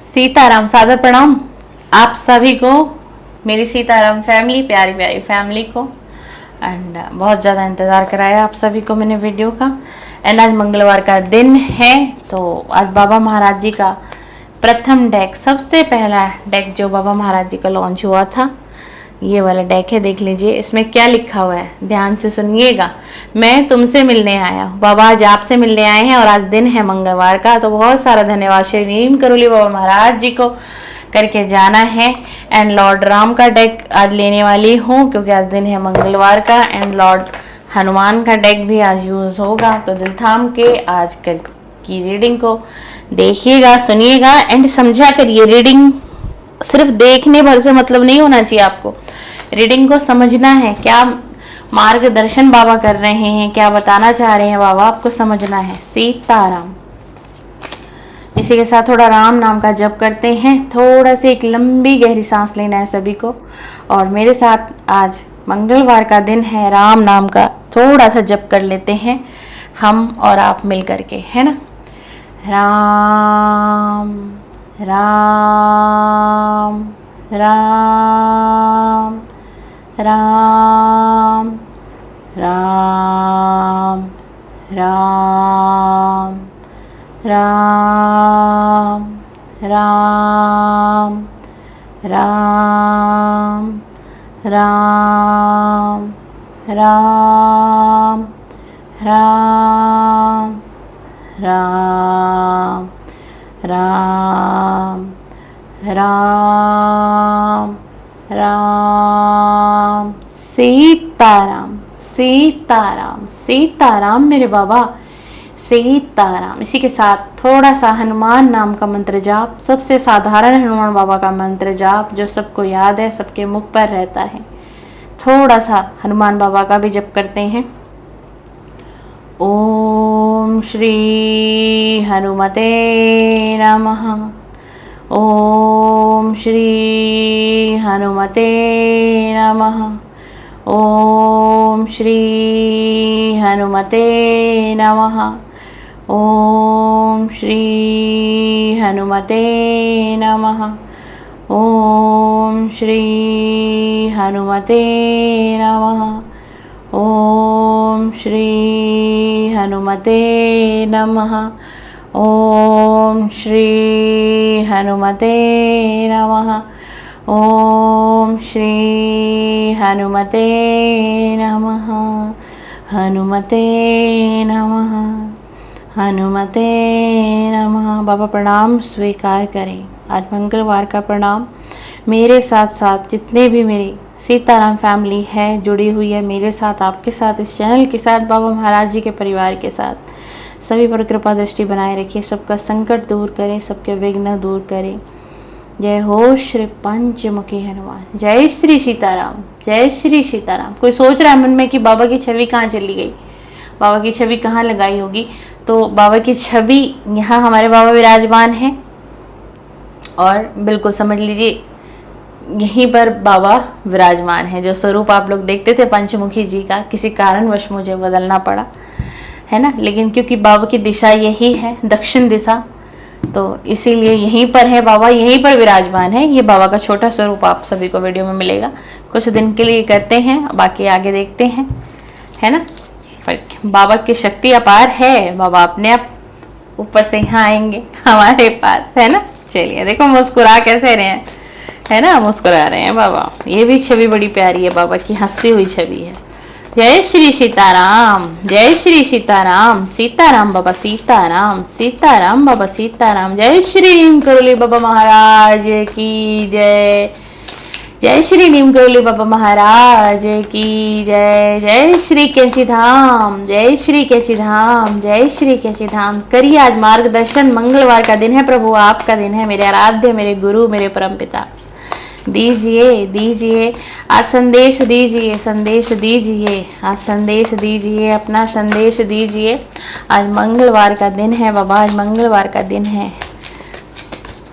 सीताराम, सादर प्रणाम आप सभी को, मेरी सीताराम फैमिली, प्यारी प्यारी फैमिली को। एंड बहुत ज़्यादा इंतज़ार कराया आप सभी को मैंने वीडियो का। एंड आज मंगलवार का दिन है, तो आज बाबा महाराज जी का प्रथम डेक, सबसे पहला डेक जो बाबा महाराज जी का लॉन्च हुआ था, ये वाला डेक है। देख लीजिए इसमें क्या लिखा हुआ है, ध्यान से सुनिएगा। मैं तुमसे मिलने आया हूँ, बाबा आज आपसे मिलने आए हैं और आज दिन है मंगलवार का, तो बहुत सारा धन्यवाद श्री नीम करोली बाबा महाराज जी को करके जाना है। एंड लॉर्ड राम का डेक आज लेने वाली हूँ क्योंकि आज दिन है मंगलवार का। एंड लॉर्ड हनुमान का डेक भी आज यूज होगा, तो दिल थाम के आज कल की रीडिंग को देखिएगा, सुनिएगा एंड समझा करिए। रीडिंग सिर्फ देखने भर से मतलब नहीं होना चाहिए, आपको रीडिंग को समझना है, क्या मार्गदर्शन बाबा कर रहे हैं, क्या बताना चाह रहे हैं बाबा, आपको समझना है। सीताराम। इसी के साथ थोड़ा राम नाम का जप करते हैं, थोड़ा सी एक लंबी गहरी सांस लेना है सभी को। और मेरे साथ आज मंगलवार का दिन है, राम नाम का थोड़ा सा जप कर लेते हैं हम और आप मिल करके, है ना। राम राम राम राम राम राम राम राम राम राम राम राम राम राम राम राम। सीताराम सीताराम सीताराम मेरे बाबा, सीताराम। इसी के साथ थोड़ा सा हनुमान नाम का मंत्र जाप, सबसे साधारण हनुमान बाबा का मंत्र जाप जो सबको याद है, सबके मुख पर रहता है। थोड़ा सा हनुमान बाबा का भी जप करते हैं। ओम श्री हनुमते नमः। ओम श्री हनुमते नमः। ओम श्री हनुमते नमः। ओम श्री हनुमते नमः। ओम श्री हनुमते नमः। ओम श्री हनुमते नमः। ओम श्री हनुमते नमः। ओम श्री हनुमते नमः। हनुमते नमः। हनुमते नमः। बाबा प्रणाम स्वीकार करें। आज मंगलवार का प्रणाम मेरे साथ साथ जितने भी मेरी सीताराम फैमिली है जुड़ी हुई है मेरे साथ, आपके साथ, इस चैनल के साथ, बाबा महाराज जी के परिवार के साथ, सभी पर कृपा दृष्टि बनाए रखिए, सबका संकट दूर करें, सबके विघ्न दूर करें। जय हो श्री पंचमुखी हनुमान। जय श्री सीताराम। जय श्री सीताराम। कोई सोच रहा है मन में कि बाबा की छवि कहाँ चली गई, बाबा की छवि कहाँ लगाई होगी, तो बाबा की छवि यहाँ हमारे बाबा विराजमान है और बिल्कुल समझ लीजिए यहीं पर बाबा विराजमान है। जो स्वरूप आप लोग देखते थे पंचमुखी जी का, किसी कारणवश मुझे बदलना पड़ा, है ना, लेकिन क्योंकि बाबा की दिशा यही है, दक्षिण दिशा, तो इसीलिए यहीं पर है बाबा, यहीं पर विराजमान है। ये बाबा का छोटा स्वरूप आप सभी को वीडियो में मिलेगा। कुछ दिन के लिए करते हैं, बाकी आगे देखते हैं, है ना। बाबा की शक्ति अपार है, बाबा अपने आप ऊपर से यहाँ आएंगे हमारे पास, है ना। चलिए देखो मुस्कुरा कैसे रहे हैं, है ना, मुस्कुरा रहे हैं बाबा। ये भी छवि बड़ी प्यारी है, बाबा की हंसती हुई छवि है। जय श्री सीताराम। जय श्री सीताराम। सीताराम बाबा सीताराम। सीताराम बाबा सीताराम। जय श्री नीम करोली बाबा महाराज की जय। जय श्री नीम करोली बाबा महाराज की जय। जय श्री कैंची धाम। जय श्री कैंची धाम। जय श्री कैंची धाम। करिए आज मार्गदर्शन, मंगलवार का दिन है प्रभु, आपका दिन है, मेरे आराध्य, मेरे गुरु, मेरे परमपिता। दीजिए दीजिए आज संदेश दीजिए, संदेश दीजिए, आज संदेश दीजिए, अपना संदेश दीजिए। आज मंगलवार का दिन है बाबा, आज मंगलवार का दिन है।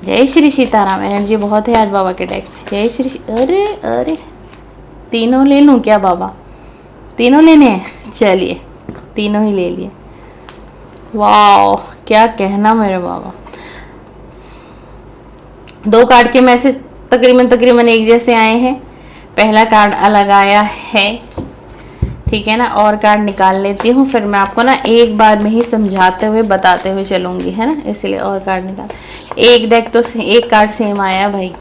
जय श्री सीताराम। एनर्जी बहुत है आज बाबा के डेक में। जय श्री अरे अरे तीनों ले लूं क्या बाबा, तीनों लेने हैं, चलिए तीनों ही ले लिए। वाह क्या कहना मेरे बाबा। दो कार्ड के मैसेज तकरीबन एक जैसे आए हैं। पहला कार्ड अलग आया है, ठीक है ना। और कार्ड निकाल लेती हूँ, फिर मैं आपको ना एक बार में ही समझाते हुए बताते हुए चलूंगी, है ना, इसलिए और कार्ड निकाल। एक डेक तो एक कार्ड सेम आया भाई,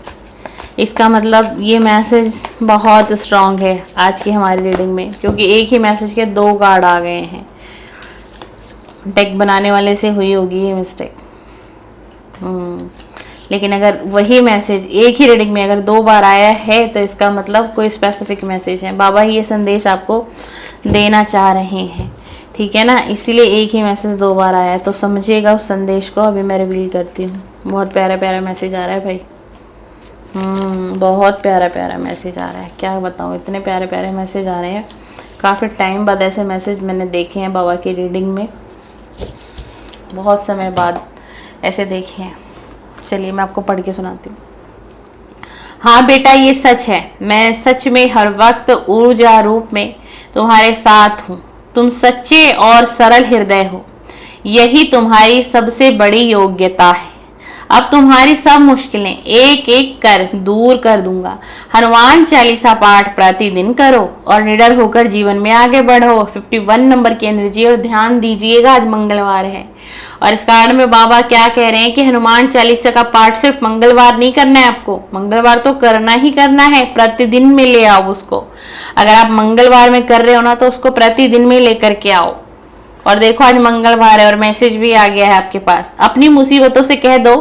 इसका मतलब ये मैसेज बहुत स्ट्रांग है आज की हमारी रीडिंग में, क्योंकि एक ही मैसेज के दो कार्ड आ गए हैं। डेक बनाने वाले से हुई होगी ये मिस्टेक। लेकिन अगर वही मैसेज एक ही रीडिंग में अगर दो बार आया है तो इसका मतलब कोई स्पेसिफिक मैसेज है। बाबा ये संदेश आपको देना चाह रहे हैं, ठीक है ना, इसीलिए एक ही मैसेज दो बार आया है, तो समझिएगा उस संदेश को। अभी मैं रिवील करती हूँ। बहुत प्यारा प्यारा मैसेज आ रहा है भाई। बहुत प्यारा प्यारा मैसेज आ रहा है, क्या बताऊँ, इतने प्यारे प्यारे मैसेज आ रहे हैं। काफ़ी टाइम बाद ऐसे मैसेज मैंने देखे हैं बाबा की रीडिंग में, बहुत समय बाद ऐसे देखे हैं। चलिए मैं आपको पढ़ के सुनाती हूँ। हाँ बेटा, ये सच है, मैं सच में हर वक्त ऊर्जा रूप में तुम्हारे साथ हूँ। तुम सच्चे और सरल हृदय हो, यही तुम्हारी सबसे बड़ी योग्यता है। अब तुम्हारी सब मुश्किलें एक एक कर दूर कर दूंगा। हनुमान चालीसा पाठ प्रतिदिन करो और निडर होकर जीवन में आगे बढ़ो। 51 नंबर की एनर्जी, और ध्यान दीजिएगा आज मंगलवार है। और इस कार्ड में बाबा क्या कह रहे हैं कि हनुमान चालीसा का पाठ सिर्फ मंगलवार नहीं करना है आपको, मंगलवार तो करना ही करना है, प्रतिदिन में ले आओ उसको। अगर आप मंगलवार में कर रहे हो ना तो उसको प्रतिदिन में लेकर के आओ। और देखो आज मंगलवार है और मैसेज भी आ गया है आपके पास। अपनी मुसीबतों से कह दो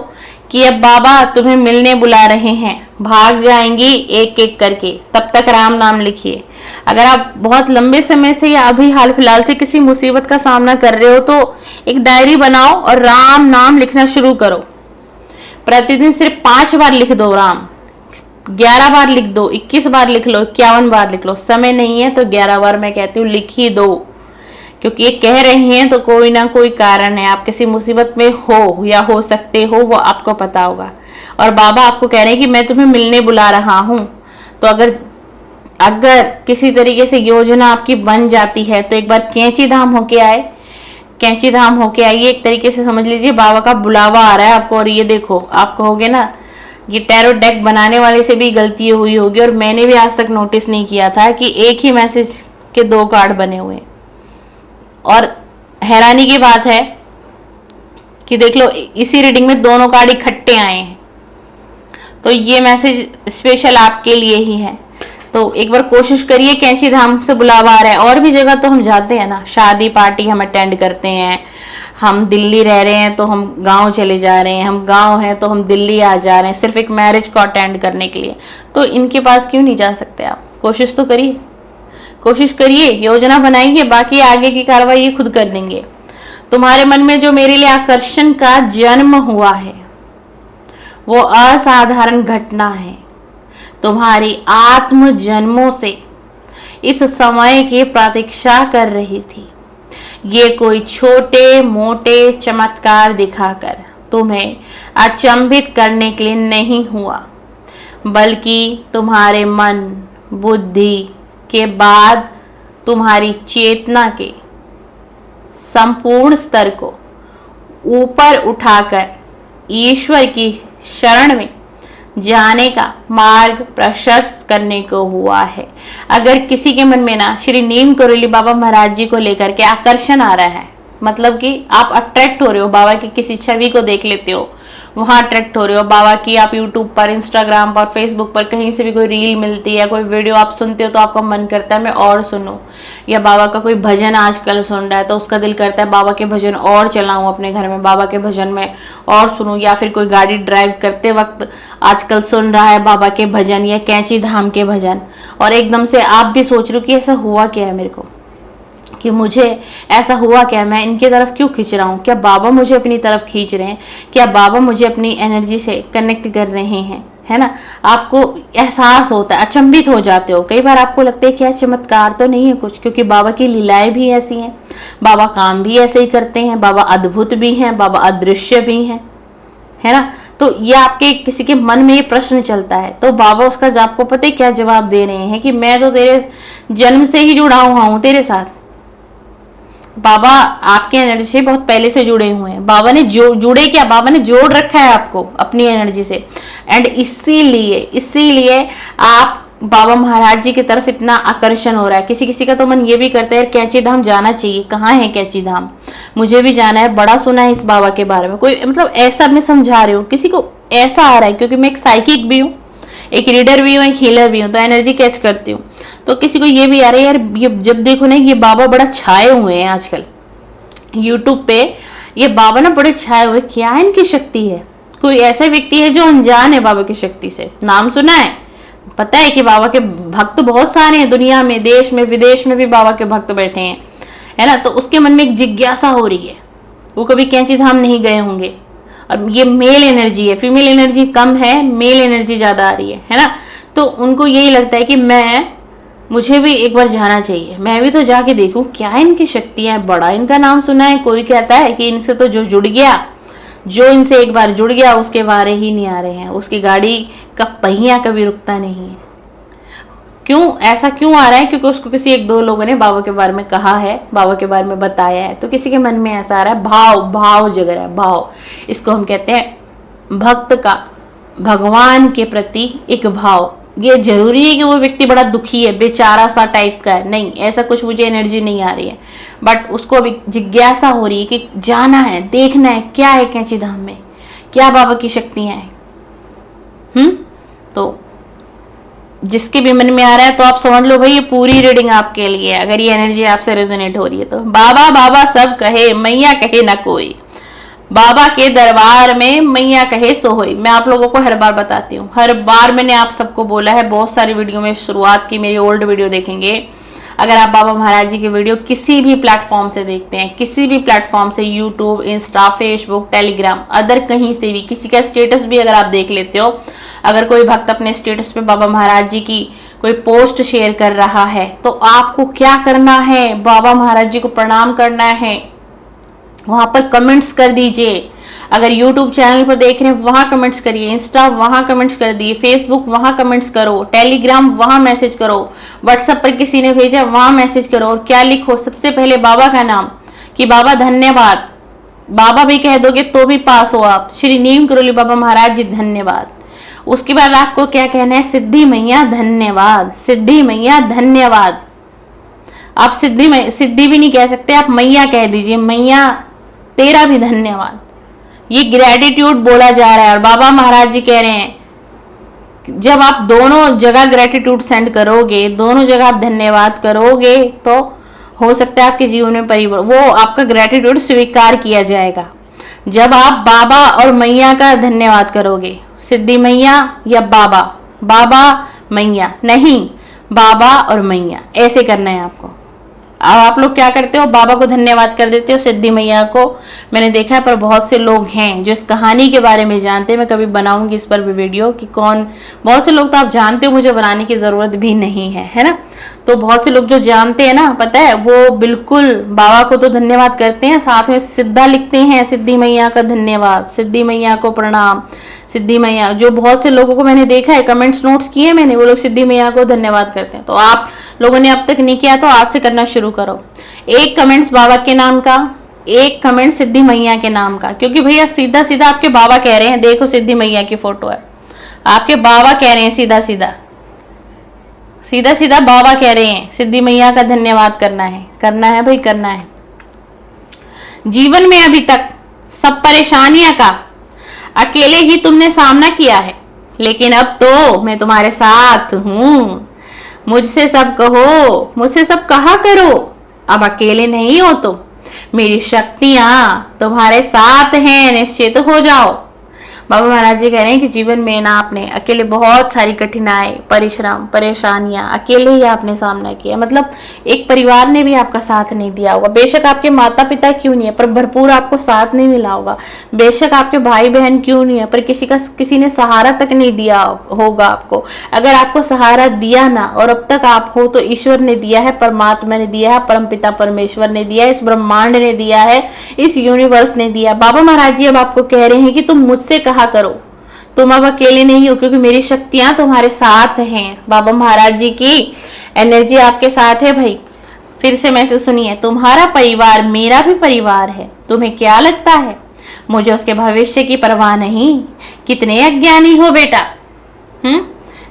कि अब बाबा तुम्हें मिलने बुला रहे हैं, भाग जाएंगी एक एक करके। तब तक राम नाम लिखिए। अगर आप बहुत लंबे समय से या अभी हाल फिलहाल से किसी मुसीबत का सामना कर रहे हो तो एक डायरी बनाओ और राम नाम लिखना शुरू करो। प्रतिदिन सिर्फ 5 बार लिख दो राम, 11 बार लिख दो, 21 बार लिख लो, 51 बार लिख लो। समय नहीं है तो 11 बार मैं कहती हूँ लिख ही दो, क्योंकि ये कह रहे हैं तो कोई ना कोई कारण है। आप किसी मुसीबत में हो या हो सकते हो, वो आपको पता होगा। और बाबा आपको कह रहे हैं कि मैं तुम्हें मिलने बुला रहा हूं। तो अगर किसी तरीके से योजना आपकी बन जाती है तो एक बार कैंची धाम होके आए, कैंची धाम होके आइए। एक तरीके से समझ लीजिए बाबा का बुलावा आ रहा है आपको। और ये देखो, आप कहोगे ना ये टैरो डेक बनाने वाले से भी गलती हुई होगी, और मैंने भी आज तक नोटिस नहीं किया था कि एक ही मैसेज के दो कार्ड बने हुए। और हैरानी की बात है कि देख लो इसी रीडिंग में दोनों कार्ड इकट्ठे आए हैं, तो ये मैसेज स्पेशल आपके लिए ही है। तो एक बार कोशिश करिए, कैंची धाम से बुलावा आ रहा है। और भी जगह तो हम जाते हैं ना, शादी पार्टी हम अटेंड करते हैं। हम दिल्ली रह रहे हैं तो हम गांव चले जा रहे हैं, हम गांव हैं तो हम दिल्ली आ जा रहे हैं सिर्फ एक मैरिज को अटेंड करने के लिए। तो इनके पास क्यों नहीं जा सकते आप? कोशिश तो करिए, कोशिश करिए, योजना बनाइए, बाकी आगे की कार्रवाई ये खुद कर देंगे। तुम्हारे मन में जो मेरे लिए आकर्षण का जन्म हुआ है वो असाधारण घटना है। तुम्हारी आत्म जन्मों से इस समय की प्रतीक्षा कर रही थी। ये कोई छोटे मोटे चमत्कार दिखाकर तुम्हें अचंभित करने के लिए नहीं हुआ, बल्कि तुम्हारे मन बुद्धि के बाद तुम्हारी चेतना के संपूर्ण स्तर को ऊपर उठाकर ईश्वर की शरण में जाने का मार्ग प्रशस्त करने को हुआ है। अगर किसी के मन में ना श्री नीम करोली बाबा महाराज जी को लेकर के आकर्षण आ रहा है, मतलब कि आप अट्रैक्ट हो रहे हो, बाबा की किसी छवि को देख लेते हो, वहां अट्रैक्ट हो रहे हो, बाबा की आप यूट्यूब पर, इंस्टाग्राम पर, फेसबुक पर कहीं से भी कोई रील मिलती है, कोई वीडियो आप सुनते हो तो आपका मन करता है मैं और सुनूं। या बाबा का कोई भजन आजकल सुन रहा है तो उसका दिल करता है बाबा के भजन और चलाऊं अपने घर में, बाबा के भजन में और सुनूं। या फिर कोई गाड़ी ड्राइव करते वक्त आजकल सुन रहा है बाबा के भजन या कैंची धाम के भजन, और एकदम से आप भी सोच रहे हो कि ऐसा हुआ क्या है मेरे को, कि मुझे ऐसा हुआ क्या, मैं इनकी तरफ क्यों खींच रहा हूँ, क्या बाबा मुझे अपनी तरफ खींच रहे हैं, क्या बाबा मुझे अपनी एनर्जी से कनेक्ट कर रहे हैं, है ना। आपको एहसास होता है, अचंभित हो जाते हो। कई बार आपको लगता है क्या चमत्कार तो नहीं है कुछ, क्योंकि बाबा की लीलाएं भी ऐसी हैं, बाबा काम भी ऐसे ही करते हैं, बाबा अद्भुत भी हैं, बाबा अदृश्य भी हैं, है ना। तो ये आपके किसी के मन में ये प्रश्न चलता है तो बाबा उसका आपको पता है क्या जवाब दे रहे हैं कि मैं तो तेरे जन्म से ही जुड़ा हुआ हूं तेरे साथ। बाबा आपके एनर्जी से बहुत पहले से जुड़े हुए हैं। बाबा ने जुड़े क्या, बाबा ने जोड़ रखा है आपको अपनी एनर्जी से। एंड इसीलिए आप बाबा महाराज जी की तरफ इतना आकर्षण हो रहा है। किसी किसी का तो मन ये भी करता है कैंची धाम जाना चाहिए, कहाँ है कैंची धाम, मुझे भी जाना है, बड़ा सुना है इस बाबा के बारे में। कोई मतलब ऐसा मैं समझा रही हूँ, किसी को ऐसा आ रहा है, क्योंकि मैं एक साइकिक भी हूँ, एक रीडर भी हूँ, एक हीलर भी हूँ, तो एनर्जी कैच करती हूँ। तो किसी को ये भी आ रहा है यार, ये जब देखो ना ये बाबा बड़ा छाए हुए हैं आजकल यूट्यूब पे, ये बाबा ना बड़े छाए हुए, क्या इनकी शक्ति है। कोई ऐसा व्यक्ति है जो अनजान है बाबा की शक्ति से, नाम सुना है, पता है कि बाबा के भक्त बहुत सारे हैं दुनिया में, देश में विदेश में भी बाबा के भक्त बैठे हैं, है ना। तो उसके मन में एक जिज्ञासा हो रही है, वो कभी कैंची धाम नहीं गए होंगे। और ये मेल एनर्जी है, फीमेल एनर्जी कम है, मेल एनर्जी ज्यादा आ रही है ना। तो उनको यही लगता है कि मुझे भी एक बार जाना चाहिए, मैं भी तो जाके देखूं क्या इनकी शक्तियां हैं। बड़ा इनका नाम सुना है, कोई कहता है कि इनसे तो जो जुड़ गया, जो इनसे एक बार जुड़ गया उसके वारे ही नहीं आ रहे हैं, उसकी गाड़ी का पहिया कभी रुकता नहीं है। क्यों ऐसा क्यों आ रहा है? क्योंकि उसको किसी एक दो लोगों ने बाबा के बारे में कहा है, बाबा के बारे में बताया है, तो किसी के मन में ऐसा आ रहा है, भाव जग रहा है, भाव। इसको हम कहते हैं भक्त का भगवान के प्रति एक भाव। ये जरूरी है कि वो व्यक्ति बड़ा दुखी है, बेचारा सा टाइप का है, नहीं, ऐसा कुछ मुझे एनर्जी नहीं आ रही है। बट उसको अभी जिज्ञासा हो रही है कि जाना है, देखना है क्या है कैंची धाम में, क्या बाबा की शक्तियां हैं। तो जिसके भी मन में आ रहा है तो आप समझ लो भाई ये पूरी रीडिंग आपके लिए है। अगर ये एनर्जी आपसे रेजोनेट हो रही है तो बाबा बाबा सब कहे, मैया कहे ना कोई, बाबा के दरबार में मैया कहे सो होई। मैं आप लोगों को हर बार बताती हूँ, हर बार मैंने आप सबको बोला है, बहुत सारी वीडियो में शुरुआत की, मेरी ओल्ड वीडियो देखेंगे। अगर आप बाबा महाराज जी की वीडियो किसी भी प्लेटफॉर्म से देखते हैं, किसी भी प्लेटफॉर्म से, YouTube, Insta, Facebook, Telegram, other कहीं से भी, किसी का स्टेटस भी अगर आप देख लेते हो, अगर कोई भक्त अपने स्टेटस पे बाबा महाराज जी की कोई पोस्ट शेयर कर रहा है, तो आपको क्या करना है, बाबा महाराज जी को प्रणाम करना है, वहां पर कमेंट्स कर दीजिए। अगर यूट्यूब चैनल पर देख रहे हैं वहां कमेंट्स करिए, इंस्टा वहां कमेंट्स कर दिए, फेसबुक वहां कमेंट्स करो, टेलीग्राम वहां मैसेज करो, व्हाट्सएप पर किसी ने भेजा वहां मैसेज करो। और क्या लिखो, सबसे पहले बाबा का नाम, कि बाबा धन्यवाद। बाबा भी कह दोगे तो भी पास हो आप, श्री नीम करोली बाबा महाराज जी धन्यवाद। उसके बाद आपको क्या कहना है, सिद्धि मैया धन्यवाद, सिद्धि मैया धन्यवाद। आप सिद्धि भी नहीं कह सकते, आप मैया कह दीजिए, मैया तेरा भी धन्यवाद। ये ग्रेटिट्यूड बोला जा रहा है। और बाबा महाराज जी कह रहे हैं जब आप दोनों जगह ग्रेटिट्यूड सेंड करोगे, दोनों जगह आप धन्यवाद करोगे, तो हो सकता है आपके जीवन में परिवर्तन, वो आपका ग्रेटिट्यूड स्वीकार किया जाएगा। जब आप बाबा और मैया का धन्यवाद करोगे, सिद्धि मैया या बाबा, बाबा मैया नहीं, बाबा और मैया, ऐसे करना है आपको। अब आप लोग क्या करते हो, बाबा को धन्यवाद कर देते हो, सिद्धि मैया को मैंने देखा है, पर बहुत से लोग हैं जो इस कहानी के बारे में जानते हैं। मैं कभी बनाऊंगी इस पर भी वीडियो कि कौन, बहुत से लोग तो आप जानते हो, मुझे बनाने की जरूरत भी नहीं है ना। तो बहुत से लोग जो जानते हैं ना, पता है, वो बिल्कुल बाबा को तो धन्यवाद करते हैं, साथ में सिद्धा लिखते हैं, सिद्धि मैया का धन्यवाद, सिद्धि मैया को प्रणाम, सिद्धि मैया। जो बहुत से लोगों को मैंने देखा है, कमेंट्स नोट्स किए मैंने, वो लोग सिद्धि मैया को धन्यवाद करते हैं। तो आप लोगों ने अब तक नहीं किया तो आज से करना शुरू करो। एक कमेंट्स बाबा के नाम का, एक कमेंट सिद्धि मैया के नाम का, क्योंकि भैया सीधा सीधा आपके बाबा कह रहे हैं, देखो सिद्धि मैया की फोटो है, आपके बाबा कह रहे हैं, सीधा सीधा बाबा कह रहे हैं सिद्धि मैया का धन्यवाद करना है भाई, करना है। जीवन में अभी तक सब परेशानियां का अकेले ही तुमने सामना किया है, लेकिन अब तो मैं तुम्हारे साथ हूं। मुझसे सब कहो, मुझसे सब कहा करो, अब अकेले नहीं हो तुम, मेरी शक्तियां तुम्हारे साथ हैं, निश्चित हो जाओ। बाबा महाराज जी कह रहे हैं कि जीवन में ना आपने अकेले बहुत सारी कठिनाई, परिश्रम, परेशानियां अकेले ही आपने सामना किया। मतलब एक परिवार ने भी आपका साथ नहीं दिया होगा, बेशक आपके माता पिता क्यों नहीं है पर भरपूर आपको साथ नहीं मिला होगा, बेशक आपके भाई बहन क्यों नहीं है पर किसी ने सहारा तक नहीं दिया होगा आपको। अगर आपको सहारा दिया ना, और अब तक आप हो, तो ईश्वर ने दिया है, परमात्मा ने दिया है, परमपिता परमेश्वर ने दिया है, इस ब्रह्मांड ने दिया है, इस यूनिवर्स ने दिया। बाबा महाराज जी अब आपको कह रहे हैं कि तुम मुझसे कहा करो, तुम अब अकेले नहीं हो, क्योंकि मेरी शक्तियां तुम्हारे साथ हैं। बाबा महाराज जी की एनर्जी आपके साथ है भाई। फिर से मैसेज सुनिए, तुम्हारा परिवार मेरा भी परिवार है, तुम्हें क्या लगता है मुझे उसके भविष्य की परवाह नहीं? कितने अज्ञानी हो बेटा।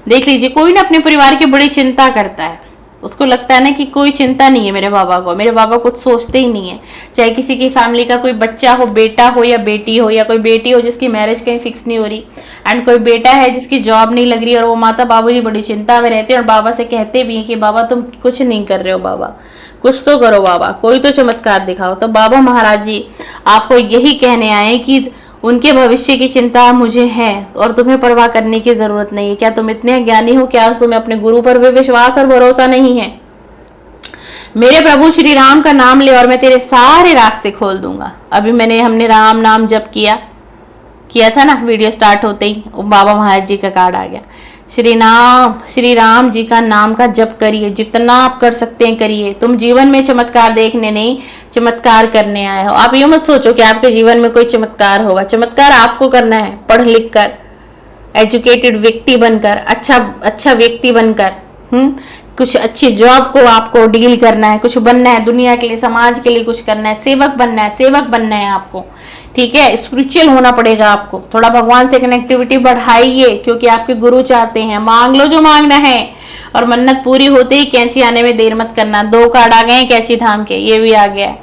देख लीजिए, कोई ना अपने परिवार की बड़ी चिंता करता है, उसको लगता है ना कि कोई चिंता नहीं है मेरे बाबा को, मेरे बाबा कुछ सोचते ही नहीं है। चाहे किसी की फैमिली का कोई बच्चा हो, बेटा हो या बेटी हो, या कोई बेटी हो जिसकी मैरिज कहीं फिक्स नहीं हो रही, एंड कोई बेटा है जिसकी जॉब नहीं लग रही, और वो माता बाबूजी बड़ी चिंता में रहते हैं और बाबा से कहते भी हैं कि बाबा तुम कुछ नहीं कर रहे हो, बाबा कुछ तो करो, बाबा कोई तो चमत्कार दिखाओ। तो बाबा महाराज जी आपको यही कहने आए कि उनके भविष्य की चिंता मुझे है और तुम्हें परवाह करने की जरूरत नहीं है। क्या तुम इतने ज्ञानी हो? क्या तुम्हें अपने गुरु पर भी विश्वास और भरोसा नहीं है? मेरे प्रभु श्री राम का नाम ले और मैं तेरे सारे रास्ते खोल दूंगा। अभी हमने राम नाम जप किया था ना, वीडियो स्टार्ट होते ही बाबा महाराज जी का कार्ड आ गया। श्री राम जी का नाम का जप करिए, जितना आप कर सकते हैं करिए। तुम जीवन में चमत्कार देखने नहीं, चमत्कार करने आए हो। आप ये मत सोचो कि आपके जीवन में कोई चमत्कार होगा। चमत्कार आपको करना है पढ़ लिख कर, एजुकेटेड व्यक्ति बनकर, अच्छा व्यक्ति बनकर, कुछ अच्छी जॉब को आपको डील करना है, कुछ बनना है दुनिया के लिए, समाज के लिए कुछ करना है, सेवक बनना है आपको। ठीक है, स्पिरिचुअल होना पड़ेगा आपको। थोड़ा भगवान से कनेक्टिविटी बढ़ाइए, क्योंकि आपके गुरु चाहते हैं। मांग लो जो मांगना है, और मन्नत पूरी होते ही कैंची आने में देर मत करना। 2 कार्ड आ गए हैं कैंची धाम के, ये भी आ गया है।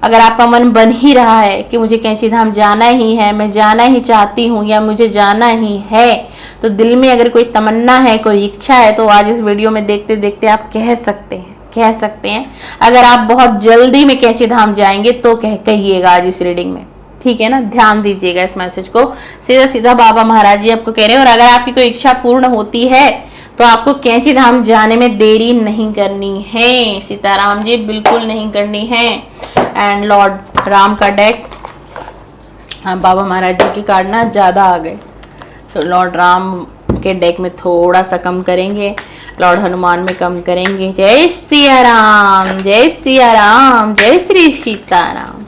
अगर आपका मन बन ही रहा है कि मुझे कैंची धाम जाना ही है, मैं जाना ही चाहती हूँ, या मुझे जाना ही है, तो दिल में अगर कोई तमन्ना है, कोई इच्छा है, तो आज इस वीडियो में देखते देखते आप कह सकते हैं। अगर आप बहुत जल्दी में कैंची धाम जाएंगे तो कहिएगा आज इस रीडिंग में। ठीक है ना, ध्यान दीजिएगा इस मैसेज को। सीधा सीधा बाबा महाराज जी आपको कह रहे हैं। और अगर आपकी कोई इच्छा पूर्ण होती है तो आपको कैंची धाम जाने में देरी नहीं करनी है। सीताराम जी, बिल्कुल नहीं करनी है। एंड लॉर्ड राम का डेक, बाबा महाराज जी की कार्ड ना ज्यादा आ गए, तो लॉर्ड राम के डेक में थोड़ा सा कम करेंगे, लॉर्ड हनुमान में कम करेंगे। जय सिया राम, जय सिया राम, जय श्री सीताराम,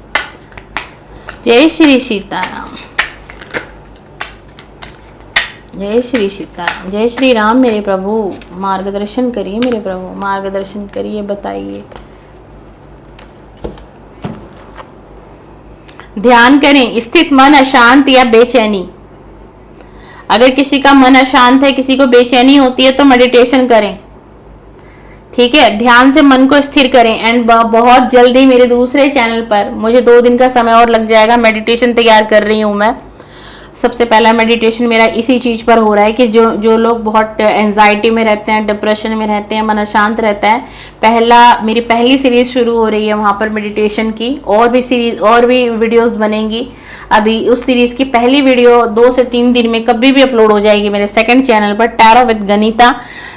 जय श्री सीताराम, जय श्री सीताराम, जय श्री राम। मेरे प्रभु मार्गदर्शन करिए, मेरे प्रभु मार्गदर्शन करिए, बताइए। ध्यान करें, स्थित मन अशांत या बेचैनी। अगर किसी का मन अशांत है, किसी को बेचैनी होती है, तो मेडिटेशन करें। ठीक है, ध्यान से मन को स्थिर करें। एंड बहुत जल्दी मेरे दूसरे चैनल पर, मुझे 2 दिन का समय और लग जाएगा, मेडिटेशन तैयार कर रही हूं मैं। सबसे पहला मेडिटेशन मेरा इसी चीज पर हो रहा है कि जो लोग बहुत एंजाइटी में रहते हैं, डिप्रेशन में रहते हैं, मन अशांत रहता है, मेरी पहली सीरीज शुरू हो रही है वहां पर मेडिटेशन की। और भी वीडियोस बनेंगी। अभी उस सीरीज की पहली वीडियो 2 से 3 दिन में कभी भी अपलोड हो जाएगी मेरे सेकंड चैनल पर, टैरो विद गनीता।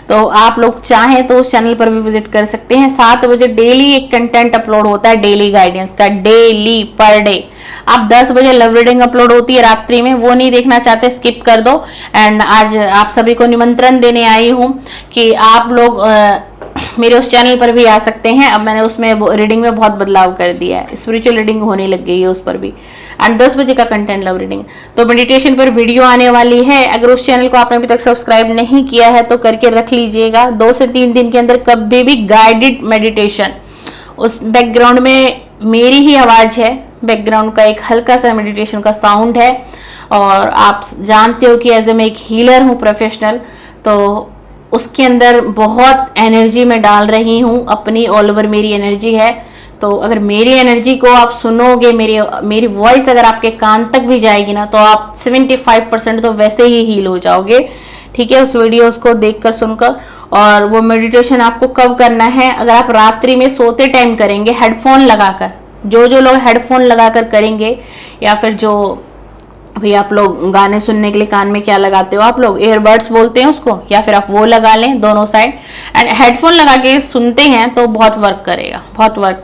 तो आप लोग चाहें तो उस चैनल पर भी विजिट कर सकते हैं। 7 बजे डेली एक कंटेंट अपलोड होता है, डेली गाइडेंस का, डेली पर डे। आप 10 बजे लव रीडिंग अपलोड होती है रात्रि में, वो नहीं देखना चाहते स्किप कर दो। एंड आज आप सभी को निमंत्रण देने आई हूँ कि आप लोग मेरे उस चैनल पर भी आ सकते हैं। अब मैंने उसमें रीडिंग में बहुत बदलाव कर दिया है, स्पिरिचुअल रीडिंग होने लग गई है उस पर भी। एंड 10 बजे का कंटेंट लव रीडिंग। तो मेडिटेशन पर वीडियो आने वाली है। अगर उस चैनल को आपने अभी तक सब्सक्राइब नहीं किया है तो करके रख लीजिएगा। 2 से 3 दिन के अंदर कभी भी गाइडेड मेडिटेशन, उस बैकग्राउंड में मेरी ही आवाज है, बैकग्राउंड का एक हल्का सा मेडिटेशन का साउंड है। और आप जानते हो कि एज ए मैं एक हीलर हूँ प्रोफेशनल, तो उसके अंदर बहुत एनर्जी मैं डाल रही हूँ अपनी, ऑल ओवर मेरी एनर्जी है। तो अगर मेरी एनर्जी को आप सुनोगे, मेरी वॉइस अगर आपके कान तक भी जाएगी ना, तो आप 75% तो वैसे ही हील हो जाओगे। ठीक है, उस वीडियोस को देखकर सुनकर। और वो मेडिटेशन आपको कब करना है? अगर आप रात्रि में सोते टाइम करेंगे हेडफोन लगाकर, जो लोग हेडफोन लगाकर करेंगे, या फिर जो भाई आप लोग गाने सुनने के लिए कान में क्या लगाते हो, आप लोग एयरबड्स बोलते हैं उसको, या फिर आप वो लगा लें दोनों साइड। एंड हेडफोन लगा के सुनते हैं तो बहुत वर्क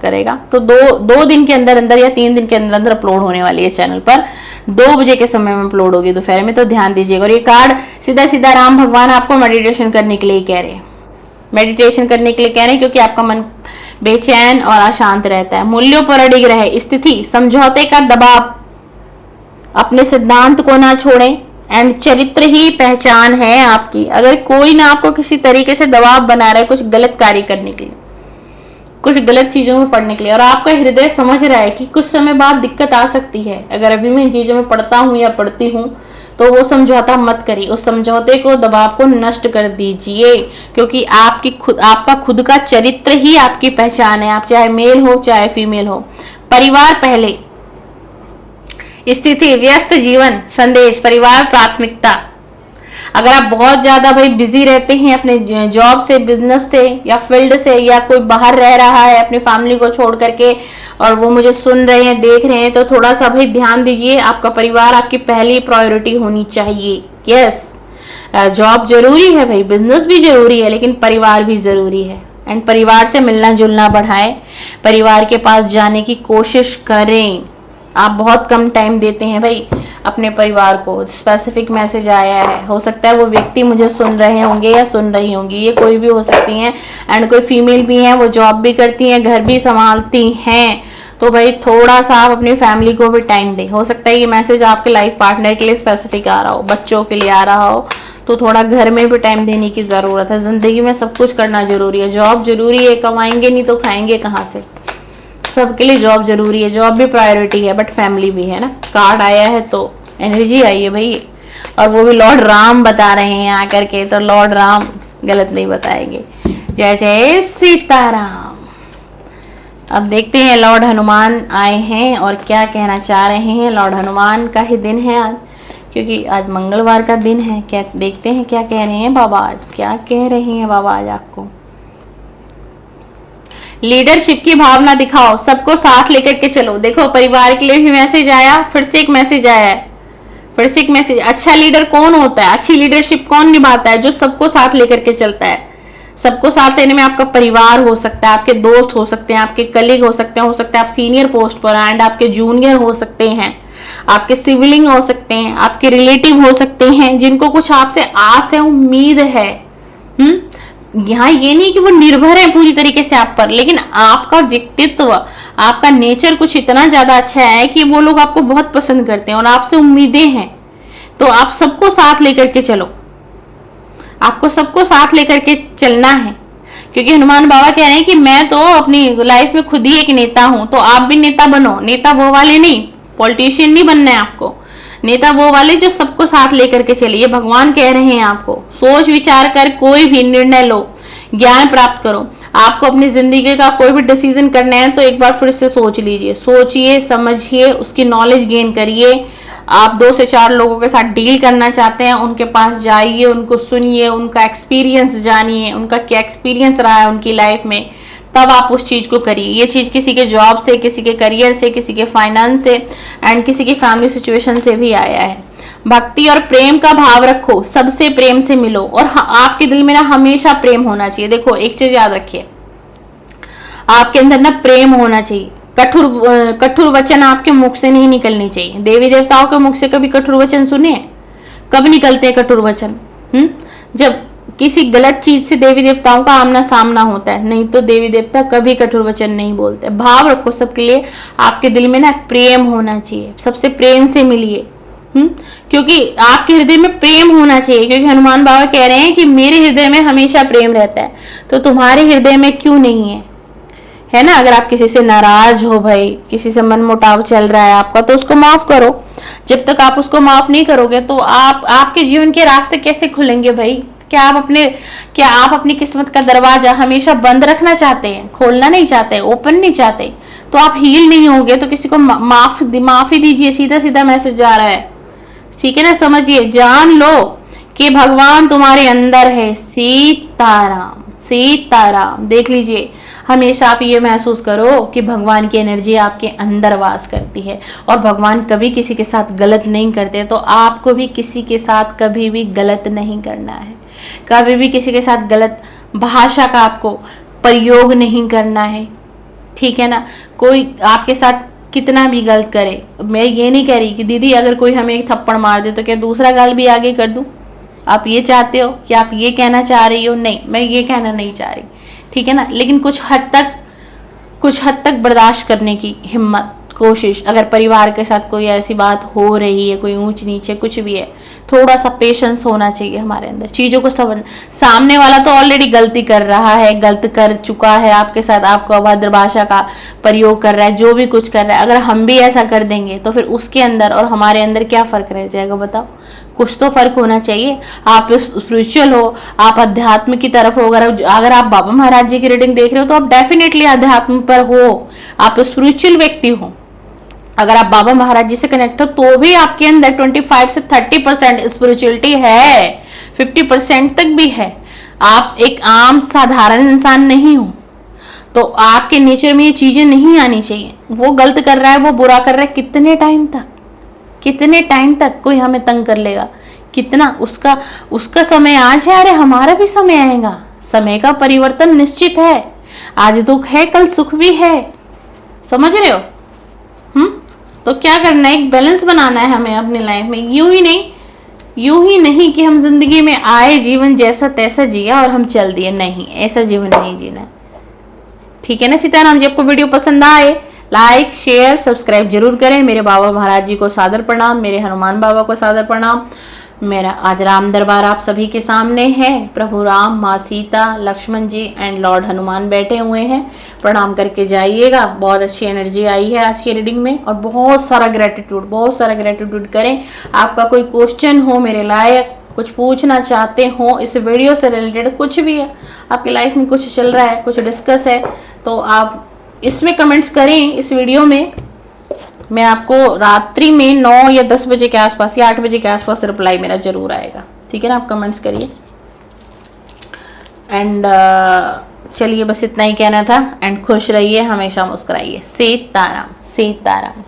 करेगा। तो 2 दिन के अंदर या 3 दिन के अंदर अपलोड होने वाली है चैनल पर। 2 बजे के समय में अपलोड होगी दोपहर में, तो ध्यान दीजिएगा। और ये कार्ड सीधा सीधा राम भगवान आपको मेडिटेशन करने के लिए कह रहे हैं, मेडिटेशन करने के लिए कह रहे हैं, क्योंकि आपका मन बेचैन और अशांत रहता है। मूल्यों पर अडिग रहे, स्थिति समझौते का दबाव, अपने सिद्धांत को ना छोड़ें। एंड चरित्र ही पहचान है आपकी। अगर कोई ना आपको किसी तरीके से दबाव बना रहा है कुछ गलत कार्य करने के लिए, कुछ गलत चीजों में पढ़ने के लिए, और आपका हृदय समझ रहा है कि कुछ समय बाद दिक्कत आ सकती है। अगर अभी मैं इन चीजों में पढ़ता हूँ या पढ़ती हूँ तो वो समझौता मत करिए, उस समझौते को, दबाव को नष्ट कर दीजिए, क्योंकि आपका खुद का चरित्र ही आपकी पहचान है। आप चाहे मेल हो चाहे फीमेल हो। परिवार पहले, स्थिति, व्यस्त जीवन, संदेश, परिवार प्राथमिकता। अगर आप बहुत ज्यादा भाई बिजी रहते हैं अपने जॉब से, बिजनेस से या फील्ड से, या कोई बाहर रह रहा है अपनी फैमिली को छोड़ करके और वो मुझे सुन रहे हैं, देख रहे हैं, तो थोड़ा सा भाई ध्यान दीजिए। आपका परिवार आपकी पहली प्रायोरिटी होनी चाहिए। यस, जॉब जरूरी है भाई, बिजनेस भी जरूरी है, लेकिन परिवार भी जरूरी है। एंड परिवार से मिलना जुलना बढ़ाएं, परिवार के पास जाने की कोशिश करें। आप बहुत कम टाइम देते हैं भाई अपने परिवार को। स्पेसिफिक मैसेज आया है, हो सकता है वो व्यक्ति मुझे सुन रहे होंगे या सुन रही होंगी, ये कोई भी हो सकती हैं। एंड कोई फीमेल भी हैं, वो जॉब भी करती हैं, घर भी संभालती हैं, तो भाई थोड़ा सा आप अपनी फैमिली को भी टाइम दें। हो सकता है ये मैसेज आपके लाइफ पार्टनर के लिए स्पेसिफिक आ रहा हो, बच्चों के लिए आ रहा हो, तो थोड़ा घर में भी टाइम देने की जरूरत है। जिंदगी में सब कुछ करना जरूरी है। जॉब जरूरी है, कमाएंगे नहीं तो खाएंगे कहाँ से। सबके लिए जॉब जरूरी है, जॉब भी प्रायोरिटी है, बट फैमिली भी है ना। कार्ड आया है तो एनर्जी आई है भाई, और वो भी लॉर्ड राम बता रहे हैं आकर के, तो लॉर्ड राम गलत नहीं बताएंगे। जय जय सीताराम। अब देखते हैं लॉर्ड हनुमान आए हैं और क्या कहना चाह रहे हैं। लॉर्ड हनुमान का ही दिन है आज, क्योंकि आज मंगलवार का दिन है। क्या देखते हैं क्या कह रहे हैं बाबा, आज क्या कह रहे हैं बाबा आज आपको। लीडरशिप की भावना दिखाओ, सबको साथ लेकर के चलो। देखो परिवार के लिए भी मैसेज आया, फिर से एक मैसेज आया है, फिर से एक मैसेज। अच्छा लीडर कौन होता है, अच्छी लीडरशिप कौन निभाता है, जो सबको साथ लेकर के चलता है। सबको साथ लेने में आपका परिवार हो सकता है, आपके दोस्त हो सकते हैं, आपके कलीग हो सकते हैं आप सीनियर पोस्ट पर, एंड आपके जूनियर हो सकते हैं, आपके सिबलिंग हो सकते हैं, आपके रिलेटिव हो सकते हैं, जिनको कुछ आपसे आस है, उम्मीद है। यहाँ ये नहीं कि वो निर्भर है पूरी तरीके से आप पर, लेकिन आपका व्यक्तित्व, आपका नेचर कुछ इतना ज्यादा अच्छा है कि वो लोग आपको बहुत पसंद करते हैं और आपसे उम्मीदें हैं। तो आप सबको साथ लेकर के चलो, आपको सबको साथ लेकर के चलना है, क्योंकि हनुमान बाबा कह रहे हैं कि मैं तो अपनी लाइफ में खुद ही एक नेता हूं, तो आप भी नेता बनो। नेता वो वाले नहीं, पॉलिटिशियन नहीं बनना है आपको, नेता वो वाले जो सबको साथ लेकर के चले। ये भगवान कह रहे हैं आपको। सोच विचार कर कोई भी निर्णय लो, ज्ञान प्राप्त करो। आपको अपनी जिंदगी का कोई भी डिसीजन करना है तो एक बार फिर से सोच लीजिए, सोचिए, समझिए, उसकी नॉलेज गेन करिए। आप 2 से 4 लोगों के साथ डील करना चाहते हैं, उनके पास जाइए, उनको सुनिए, उनका एक्सपीरियंस जानिए, उनका क्या एक्सपीरियंस रहा है उनकी लाइफ में, तब आप उस चीज को करिए। ये चीज किसी के जॉब से, किसी के करियर से, किसी के फाइनेंस से, एंड किसी की फैमिली सिचुएशन से भी आया है। भक्ति और प्रेम का भाव रखो, सबसे प्रेम से मिलो, और आपके दिल में ना हमेशा प्रेम होना चाहिए। देखो एक चीज याद रखिए, आपके अंदर ना प्रेम होना चाहिए। कठोर वचन आपके मुख से नहीं निकलनी चाहिए। देवी देवताओं के मुख से कभी कठोर वचन सुने? कब निकलते हैं कठोर वचन? जब किसी गलत चीज से देवी देवताओं का आमना सामना होता है, नहीं तो देवी देवता कभी कठोर वचन नहीं बोलते। भाव रखो सबके लिए, आपके दिल में ना प्रेम होना चाहिए, सबसे प्रेम से मिलिए। क्योंकि आपके हृदय में प्रेम होना चाहिए, क्योंकि हनुमान बाबा कह रहे हैं कि मेरे हृदय में हमेशा प्रेम रहता है, तो तुम्हारे हृदय में क्यों नहीं है ना। अगर आप किसी से नाराज हो भाई, किसी से मन मुटाव चल रहा है आपका, तो उसको माफ करो। जब तक आप उसको माफ नहीं करोगे तो आपके जीवन के रास्ते कैसे खुलेंगे भाई? क्या आप अपनी किस्मत का दरवाजा हमेशा बंद रखना चाहते हैं, खोलना नहीं चाहते, ओपन नहीं चाहते? तो आप हील नहीं होगे। तो किसी को माफी दीजिए, सीधा सीधा मैसेज जा रहा है, ठीक है ना। समझिए, जान लो कि भगवान तुम्हारे अंदर है। सीताराम सीताराम। देख लीजिए, हमेशा आप ये महसूस करो कि भगवान की एनर्जी आपके अंदर वास करती है, और भगवान कभी किसी के साथ गलत नहीं करते। तो आपको भी किसी के साथ कभी भी गलत नहीं करना है, कभी भी किसी के साथ गलत भाषा का आपको प्रयोग नहीं करना है, ठीक है ना। कोई आपके साथ कितना भी गलत करे, मैं ये नहीं कह रही कि दीदी अगर कोई हमें एक थप्पड़ मार दे तो क्या दूसरा गाल भी आगे कर दूं? आप ये चाहते हो कि आप ये कहना चाह रही हो? नहीं, मैं ये कहना नहीं चाह रही, ठीक है ना। लेकिन कुछ हद तक बर्दाश्त करने की हिम्मत, कोशिश, अगर परिवार के साथ कोई ऐसी बात हो रही है, कोई ऊंच नीचे कुछ भी है, थोड़ा सा पेशेंस होना चाहिए हमारे अंदर, चीज़ों को समझ। सामने वाला तो ऑलरेडी गलती कर रहा है, गलत कर चुका है आपके साथ, आपको अभद्र भाषा का प्रयोग कर रहा है, जो भी कुछ कर रहा है, अगर हम भी ऐसा कर देंगे तो फिर उसके अंदर और हमारे अंदर क्या फ़र्क रह जाएगा बताओ? कुछ तो फ़र्क होना चाहिए। आप स्पिरिचुअल हो, आप अध्यात्म की तरफ हो, अगर आप बाबा महाराज जी की रीडिंग देख रहे हो तो आप डेफिनेटली अध्यात्म पर हो, आप स्पिरिचुअल व्यक्ति हो। अगर आप बाबा महाराज जी से कनेक्ट हो तो भी आपके अंदर 25 से 30% स्पिरिचुअलिटी है, 50% तक भी है। आप एक आम साधारण इंसान नहीं हो, तो आपके नेचर में ये चीजें नहीं आनी चाहिए। वो गलत कर रहा है, वो बुरा कर रहा है, कितने टाइम तक, कितने टाइम तक कोई हमें तंग कर लेगा? कितना उसका समय आज है, अरे हमारा भी समय आएगा। समय का परिवर्तन निश्चित है, आज दुख है कल सुख भी है, समझ रहे हो? तो क्या करना है, एक बैलेंस बनाना है हमें अपनी लाइफ में। यूं ही नहीं कि हम जिंदगी में आए, जीवन जैसा तैसा जिया और हम चल दिए, नहीं, ऐसा जीवन नहीं जीना। ठीक है ना सीताराम जी? आपको वीडियो पसंद आए, लाइक शेयर सब्सक्राइब जरूर करें। मेरे बाबा महाराज जी को सादर प्रणाम, मेरे हनुमान बाबा को सादर प्रणाम। मेरा आज राम दरबार आप सभी के सामने है। प्रभु राम, माँ सीता, लक्ष्मण जी एंड लॉर्ड हनुमान बैठे हुए हैं, प्रणाम करके जाइएगा। बहुत अच्छी एनर्जी आई है आज की रीडिंग में, और बहुत सारा ग्रेटिट्यूड करें। आपका कोई क्वेश्चन हो मेरे लायक, कुछ पूछना चाहते हो इस वीडियो से रिलेटेड, कुछ भी है आपकी लाइफ में, कुछ चल रहा है, कुछ डिस्कस है, तो आप इसमें कमेंट्स करें इस वीडियो में। मैं आपको रात्रि में 9 या 10 बजे के आसपास या 8 बजे के आसपास रिप्लाई मेरा जरूर आएगा। ठीक है ना? आप कमेंट्स करिए। एंड चलिए, बस इतना ही कहना था। एंड खुश रहिए, हमेशा मुस्कुराइए। सीताराम, सीताराम।